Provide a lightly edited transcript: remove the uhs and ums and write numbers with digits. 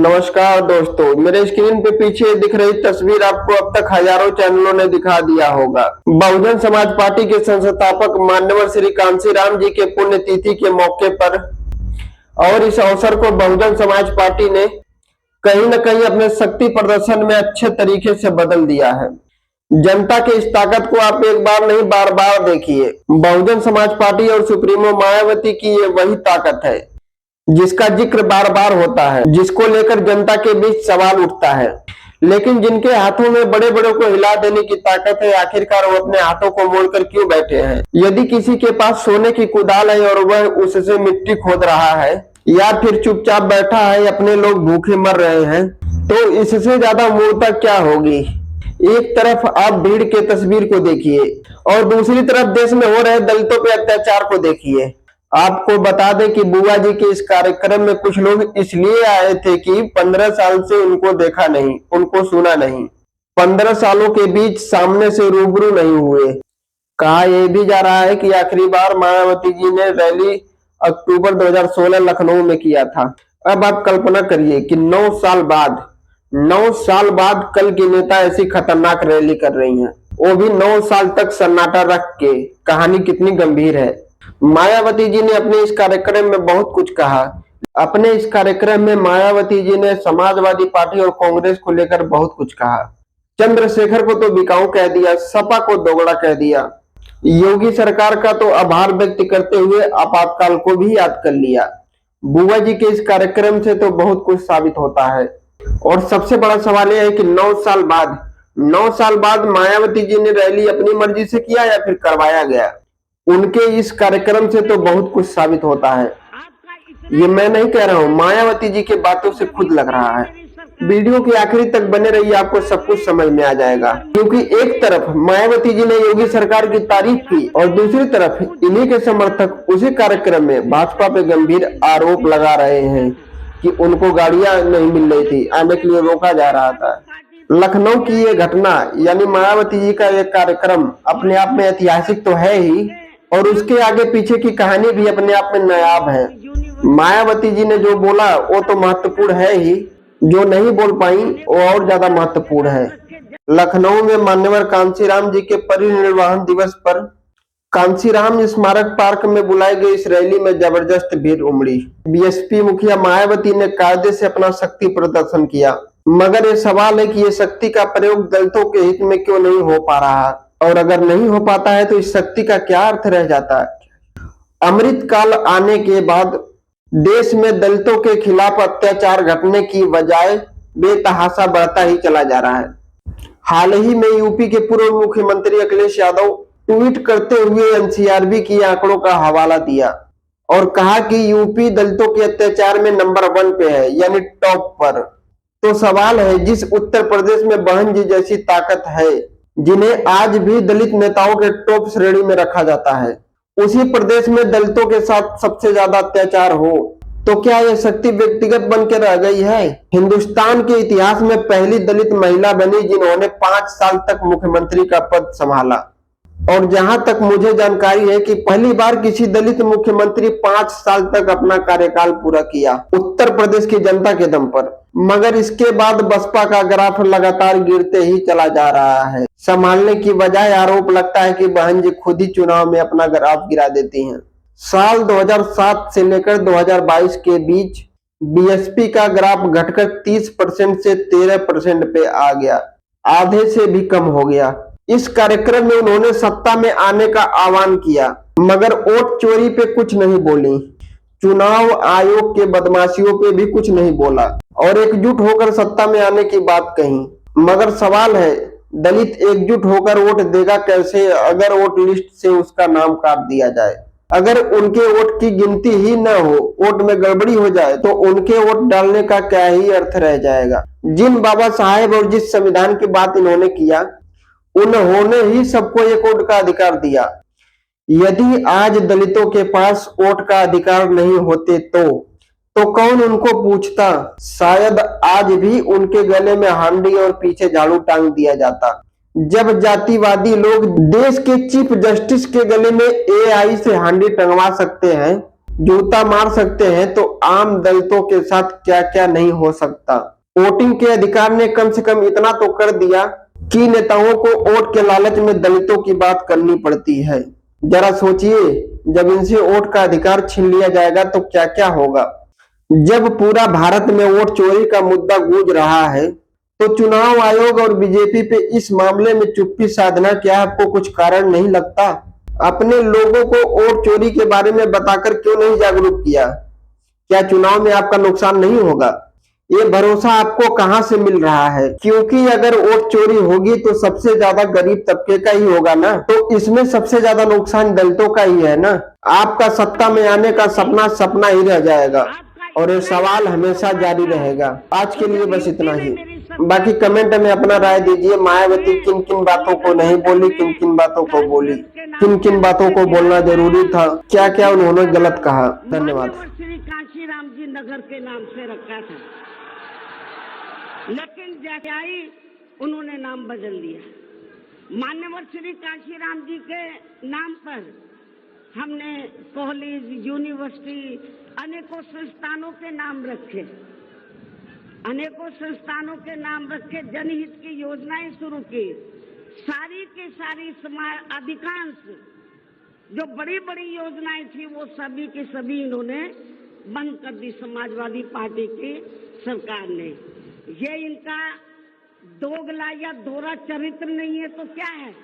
नमस्कार दोस्तों, मेरे स्क्रीन पे पीछे दिख रही तस्वीर आपको अब तक हजारों चैनलों ने दिखा दिया होगा। बहुजन समाज पार्टी के संस्थापक मान्यवर श्री कांशीराम जी के पुण्यतिथि के मौके पर और इस अवसर को बहुजन समाज पार्टी ने कहीं न कहीं अपने शक्ति प्रदर्शन में अच्छे तरीके से बदल दिया है। जनता की इस ताकत को आप एक बार नहीं बार बार देखिए। बहुजन समाज पार्टी और सुप्रीमो मायावती की ये वही ताकत है जिसका जिक्र बार बार होता है, जिसको लेकर जनता के बीच सवाल उठता है, लेकिन जिनके हाथों में बड़े बड़ों को हिला देने की ताकत है, आखिरकार वो अपने हाथों को मोड़कर क्यों बैठे हैं? यदि किसी के पास सोने की कुदाल है और वह उससे मिट्टी खोद रहा है या फिर चुपचाप बैठा है, अपने लोग भूखे मर रहे हैं, तो इससे ज्यादा मूर्खता क्या होगी? एक तरफ आप भीड़ के तस्वीर को देखिए और दूसरी तरफ देश में हो रहे दलितों पे अत्याचार को देखिए। आपको बता दें कि बुआ जी के इस कार्यक्रम में कुछ लोग इसलिए आए थे कि 15 साल से उनको देखा नहीं, उनको सुना नहीं, 15 सालों के बीच सामने से रूबरू नहीं हुए। कहा यह भी जा रहा है कि आखिरी बार मायावती जी ने रैली अक्टूबर 2016 लखनऊ में किया था। अब आप कल्पना करिए कि 9 साल बाद कल की नेता ऐसी खतरनाक रैली कर रही हैं, वो भी 9 साल तक सन्नाटा रख के। कहानी कितनी गंभीर है। मायावती जी ने अपने इस कार्यक्रम में बहुत कुछ कहा। अपने इस कार्यक्रम में मायावती जी ने समाजवादी पार्टी और कांग्रेस को लेकर बहुत कुछ कहा। चंद्रशेखर को तो बिकाऊ कह दिया, सपा को दोगला कह दिया, योगी सरकार का तो आभार व्यक्त करते हुए आपातकाल को भी याद कर लिया। बुआ जी के इस कार्यक्रम से तो बहुत कुछ साबित होता है। और सबसे बड़ा सवाल यह है कि 9 साल बाद मायावती जी ने रैली अपनी मर्जी से किया या फिर करवाया गया? उनके इस कार्यक्रम से तो बहुत कुछ साबित होता है। ये मैं नहीं कह रहा हूँ, मायावती जी के बातों से खुद लग रहा है। वीडियो के आखिरी तक बने रहिए, आपको सब कुछ समझ में आ जाएगा। क्योंकि एक तरफ मायावती जी ने योगी सरकार की तारीफ की और दूसरी तरफ इन्हीं के समर्थक उसी कार्यक्रम में भाजपा पे गंभीर आरोप लगा रहे हैं कि उनको गाड़ियां नहीं मिल रही थी, आने के लिए रोका जा रहा था। लखनऊ की ये घटना यानी मायावती जी का ये कार्यक्रम अपने आप में ऐतिहासिक तो है ही, और उसके आगे पीछे की कहानी भी अपने आप में नायाब है। मायावती जी ने जो बोला वो तो महत्वपूर्ण है ही, जो नहीं बोल पाई वो और ज्यादा महत्वपूर्ण है। लखनऊ में मान्यवर कांशीराम जी के परिनिर्वाण दिवस पर कांशीराम स्मारक पार्क में बुलाई गई इस रैली में जबरदस्त भीड़ उमड़ी। बीएसपी मुखिया मायावती ने कायदे से अपना शक्ति प्रदर्शन किया, मगर ये सवाल है कि ये शक्ति का प्रयोग दलितों के हित में क्यों नहीं हो पा रहा, और अगर नहीं हो पाता है तो इस शक्ति का क्या अर्थ रह जाता है? अमृत काल आने के बाद देश में दलितों के खिलाफ अत्याचार घटने की बजाय बेतहाशा बढ़ता ही चला जा रहा है। हाल ही में यूपी के पूर्व मुख्यमंत्री अखिलेश यादव ट्वीट करते हुए एनसीआरबी की आंकड़ों का हवाला दिया और कहा कि यूपी दलितों के अत्याचार में नंबर 1 पे है, यानी टॉप पर। तो सवाल है, जिस उत्तर प्रदेश में बहन जी जैसी ताकत है, जिन्हें आज भी दलित नेताओं के टॉप श्रेणी में रखा जाता है, उसी प्रदेश में दलितों के साथ सबसे ज्यादा अत्याचार हो, तो क्या यह शक्ति व्यक्तिगत बन के रह गई है? हिंदुस्तान के इतिहास में पहली दलित महिला बनी जिन्होंने 5 साल तक मुख्यमंत्री का पद संभाला। और जहां तक मुझे जानकारी है कि पहली बार किसी दलित मुख्यमंत्री 5 साल तक अपना कार्यकाल पूरा किया उत्तर प्रदेश की जनता के दम पर। मगर इसके बाद बसपा का ग्राफ लगातार गिरते ही चला जा रहा है। संभालने की बजाय आरोप लगता है कि बहन जी खुद ही चुनाव में अपना ग्राफ गिरा देती हैं। साल 2007 से लेकर 2022 के बीच बीएसपी का ग्राफ घटकर 30% से 13% पे आ गया, आधे से भी कम हो गया। इस कार्यक्रम में उन्होंने सत्ता में आने का आह्वान किया, मगर वोट चोरी पे कुछ नहीं बोली, चुनाव आयोग के बदमाशियों पे भी कुछ नहीं बोला और एकजुट होकर सत्ता में आने की बात कही। मगर सवाल है, दलित एकजुट होकर वोट देगा कैसे अगर वोट लिस्ट से उसका नाम काट दिया जाए? अगर उनके वोट की गिनती ही न हो, वोट में गड़बड़ी हो जाए, तो उनके वोट डालने का क्या ही अर्थ रह जाएगा? जिन बाबा साहेब और जिस संविधान की बात इन्होंने किया, उन्होंने ही सबको एक वोट का अधिकार दिया। यदि आज दलितों के पास वोट का अधिकार नहीं होते तो कौन उनको पूछता? शायद आज भी उनके गले में हांडी और पीछे झाड़ू टांग दिया जाता। जब जातिवादी लोग देश के चीफ जस्टिस के गले में एआई से हांडी टंगवा सकते हैं, जूता मार सकते हैं तो आम दलितों के साथ क्या क्या नहीं हो सकता। वोटिंग के अधिकार ने कम से कम इतना तो कर दिया कि नेताओं को वोट के लालच में दलितों की बात करनी पड़ती है। जरा सोचिए, जब इनसे वोट का अधिकार छीन लिया जाएगा तो क्या क्या होगा। जब पूरा भारत में वोट चोरी का मुद्दा गूंज रहा है तो चुनाव आयोग और बीजेपी पे इस मामले में चुप्पी साधना क्या आपको कुछ कारण नहीं लगता। अपने लोगों को वोट चोरी के बारे में बताकर क्यों नहीं जागरूक किया। क्या चुनाव में आपका नुकसान नहीं होगा। ये भरोसा आपको कहां से मिल रहा है, क्योंकि अगर वोट चोरी होगी तो सबसे ज्यादा गरीब तबके का ही होगा ना, तो इसमें सबसे ज्यादा नुकसान दलितों का ही है ना। आपका सत्ता में आने का सपना सपना ही रह जाएगा और ये सवाल हमेशा जारी रहेगा। आज के लिए बस इतना ही। बाकी कमेंट में अपना राय दीजिए। मायावती किन किन बातों को नहीं बोली, किन किन बातों को बोली, किन किन बातों को बोलना जरूरी था, क्या क्या उन्होंने गलत कहा। धन्यवाद। श्री काशीराम जी नगर के नाम से रखा था, लेकिन जैसे आई उन्होंने नाम बदल दिया। मान्यवर श्री काशीराम जी के नाम पर हमने कॉलेज, यूनिवर्सिटी, अनेकों संस्थानों के नाम रखे, अनेकों संस्थानों के नाम रखे, जनहित की योजनाएं शुरू की। सारी की सारी समाज अधिकांश जो बड़ी बड़ी योजनाएं थी वो सभी की सभी इन्होंने बंद कर दी समाजवादी पार्टी की सरकार ने। ये इनका दोगला या दोहरा चरित्र नहीं है तो क्या है।